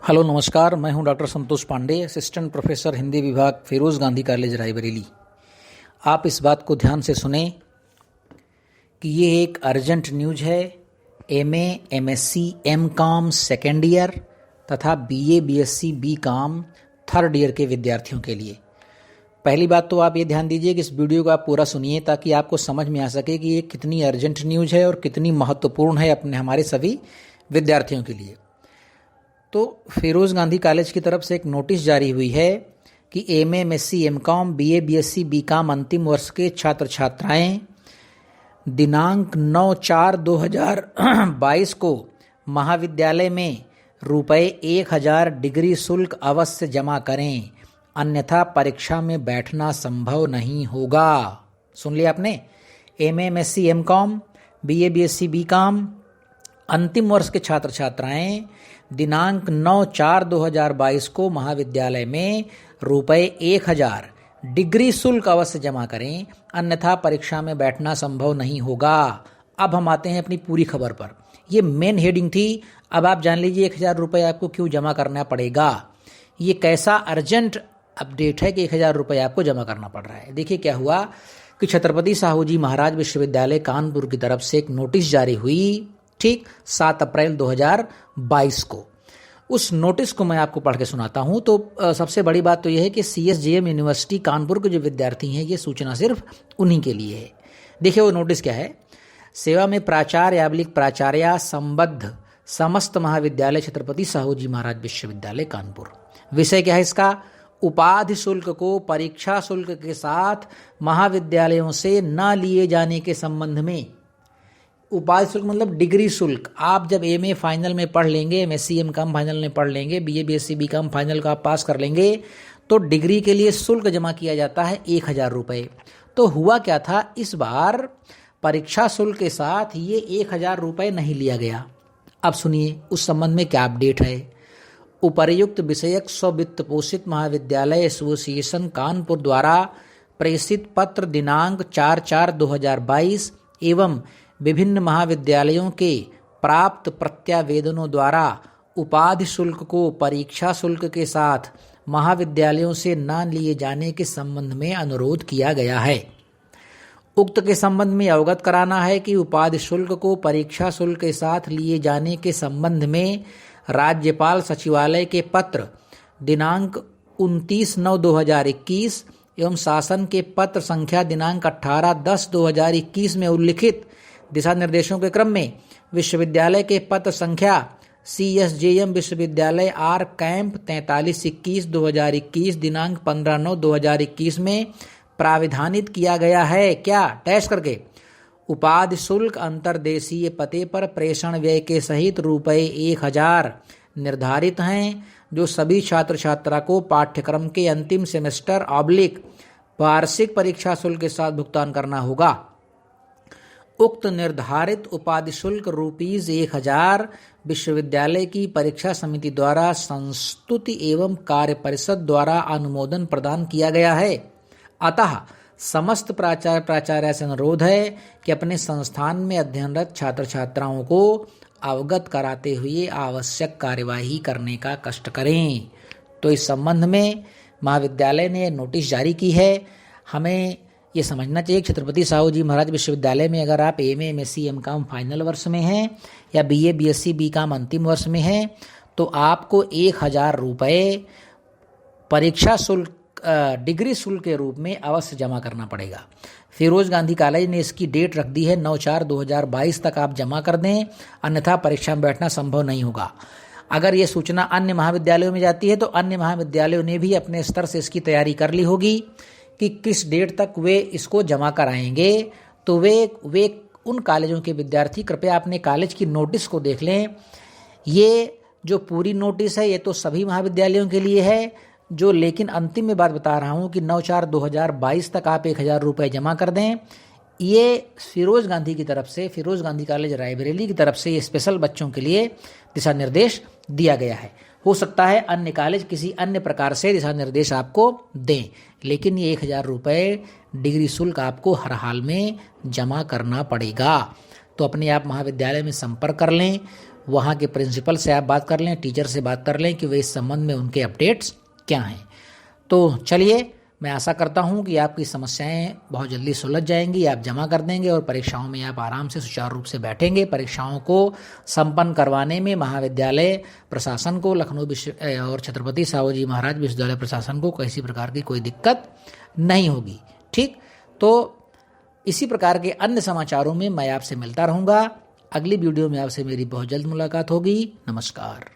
Hello नमस्कार, मैं हूं doctor Santosh Pandey, assistant professor Hindi विभाग फिरोज़ गांधी कॉलेज रायबरेली। आप इस बात को ध्यान से सुने कि ये एक अर्जेंट न्यूज़ है MA, MSc, MCom second year तथा BA, BSc, BCom third year के विद्यार्थियों के लिए। पहली बात तो आप ये ध्यान दीजिए कि इस वीडियो को आप पूरा सुनिए ताकि आपको समझ में आ सके कि ये कितनी अर्जेंट न्यूज़ है और कितनी महत्वपूर्ण है हमारे सभी विद्यार्थियों के लिए। तो फिरोज़ गांधी कॉलेज की तरफ से एक नोटिस जारी हुई है कि MA, MSc, MCom, BA, BSc, BCom अंतिम वर्ष के छात्र छात्राएं दिनांक 9/4/2022 को महाविद्यालय में ₹1000 डिग्री शुल्क अवश्य जमा करें, अन्यथा परीक्षा में बैठना संभव नहीं होगा। सुन लिया आपने? MA, MSc, MCom, BA, BSc, BCom अंतिम वर्ष के छात्र छात्राएं दिनांक 9/4/2022 को महाविद्यालय में ₹1000 डिग्री शुल्क अवश्य जमा करें, अन्यथा परीक्षा में बैठना संभव नहीं होगा। अब हम आते हैं अपनी पूरी खबर पर। ये मेन हेडिंग थी। अब आप जान लीजिए 1000 रुपये आपको क्यों जमा करना पड़ेगा। ये कैसा अर्जेंट अपडेट है कि 1000 रुपये आपको जमा करना पड़ रहा है। देखिए क्या हुआ कि छत्रपति साहू जी महाराज विश्वविद्यालय कानपुर की तरफ से एक नोटिस जारी हुई, ठीक 7 अप्रैल 2022 को। उस नोटिस को मैं आपको पढ़ के सुनाता हूं। तो सबसे बड़ी बात तो यह है कि सीएसजेएम यूनिवर्सिटी कानपुर के जो विद्यार्थी हैं, ये सूचना सिर्फ उन्हीं के लिए है। देखिए वो नोटिस क्या है। सेवा में प्राचार्य प्राचार्या संबद्ध समस्त महाविद्यालय छत्रपति साहू जी महाराज विश्वविद्यालय कानपुर। विषय क्या है इसका? उपाधि शुल्क को परीक्षा शुल्क के साथ महाविद्यालयों से न लिए जाने के संबंध में। उपाधि शुल्क मतलब डिग्री शुल्क। आप जब एमए फाइनल में पढ़ लेंगे, एमएससी एमकॉम फाइनल में पढ़ लेंगे, बीए बीएससी बीकॉम फाइनल का आप पास कर लेंगे, तो डिग्री के लिए शुल्क जमा किया जाता है 1000 रुपये। तो हुआ क्या था, इस बार परीक्षा शुल्क के साथ ये 1000 रुपये नहीं लिया गया। अब सुनिए उस संबंध में क्या अपडेट है। उपर्युक्त विषयक स्ववित्त पोषित महाविद्यालय एसोसिएशन कानपुर द्वारा प्रेषित पत्र दिनांक 4/4/2022 एवं विभिन्न महाविद्यालयों के प्राप्त प्रत्यावेदनों द्वारा उपाधि शुल्क को परीक्षा शुल्क के साथ महाविद्यालयों से न लिए जाने के संबंध में अनुरोध किया गया है। उक्त के संबंध में अवगत कराना है कि उपाधि शुल्क को परीक्षा शुल्क के साथ लिए जाने के संबंध में राज्यपाल सचिवालय के पत्र दिनांक 29/9/2021 एवं शासन के पत्र संख्या दिनांक 18/10/2021 में उल्लिखित दिशा निर्देशों के क्रम में विश्वविद्यालय के पत्र संख्या सीएसजेएम विश्वविद्यालय आर कैंप 4321/2021 दिनांक 15/9/2021 में प्राविधानित किया गया है। क्या? टैक्स करके उपाधि शुल्क अंतर्देशीय पते पर प्रेषण व्यय के सहित ₹1000 निर्धारित हैं, जो सभी छात्र छात्रा को पाठ्यक्रम के अंतिम सेमेस्टर वार्षिक परीक्षा शुल्क के साथ भुगतान करना होगा। उक्त निर्धारित उपाधि शुल्क ₹1000 विश्वविद्यालय की परीक्षा समिति द्वारा संस्तुति एवं कार्य परिषद द्वारा अनुमोदन प्रदान किया गया है। अतः समस्त प्राचार्य से अनुरोध है कि अपने संस्थान में अध्ययनरत छात्र छात्राओं को अवगत कराते हुए आवश्यक कार्यवाही करने का कष्ट करें। तो इस संबंध में महाविद्यालय ने नोटिस जारी की है। हमें ये समझना चाहिए कि छत्रपति साहू जी महाराज विश्वविद्यालय में अगर आप एमए, एमएससी, एमकॉम फाइनल वर्ष में हैं या बीए, बीएससी, बीकॉम अंतिम वर्ष में हैं, तो आपको 1000 रुपये परीक्षा शुल्क डिग्री शुल्क के रूप में अवश्य जमा करना पड़ेगा। फिरोज़ गांधी कॉलेज ने इसकी डेट रख दी है 9/4/2022 तक आप जमा कर दें, अन्यथा परीक्षा में बैठना संभव नहीं होगा। अगर ये सूचना अन्य महाविद्यालयों में जाती है तो अन्य महाविद्यालयों ने भी अपने स्तर से इसकी तैयारी कर ली होगी कि किस डेट तक वे इसको जमा कराएंगे। तो वे उन कॉलेजों के विद्यार्थी कृपया अपने कॉलेज की नोटिस को देख लें। ये जो पूरी नोटिस है ये तो सभी महाविद्यालयों के लिए है, जो लेकिन अंतिम में बात बता रहा हूँ कि 9/4/2022 तक आप 1000 रुपये जमा कर दें। ये फिरोज़ गांधी की तरफ से, फिरोज़ गांधी कॉलेज रायबरेली की तरफ से ये स्पेशल बच्चों के लिए दिशा निर्देश दिया गया है। हो सकता है अन्य कॉलेज किसी अन्य प्रकार से दिशा निर्देश आपको दें, लेकिन ये 1000 रुपये डिग्री शुल्क आपको हर हाल में जमा करना पड़ेगा। तो अपने आप महाविद्यालय में संपर्क कर लें। वहाँ के प्रिंसिपल से आप बात कर लें, टीचर से बात कर लें कि वे इस संबंध में उनके अपडेट्स क्या हैं। तो चलिए, मैं आशा करता हूँ कि आपकी समस्याएं बहुत जल्दी सुलझ जाएंगी, आप जमा कर देंगे और परीक्षाओं में आप आराम से सुचारू रूप से बैठेंगे। परीक्षाओं को संपन्न करवाने में महाविद्यालय प्रशासन को, लखनऊ विश्व और छत्रपति साहूजी महाराज विश्वविद्यालय प्रशासन को किसी प्रकार की कोई दिक्कत नहीं होगी। ठीक, तो इसी प्रकार के अन्य समाचारों में मैं आपसे मिलता रहूँगा। अगली वीडियो में आपसे मेरी बहुत जल्द मुलाकात होगी। नमस्कार।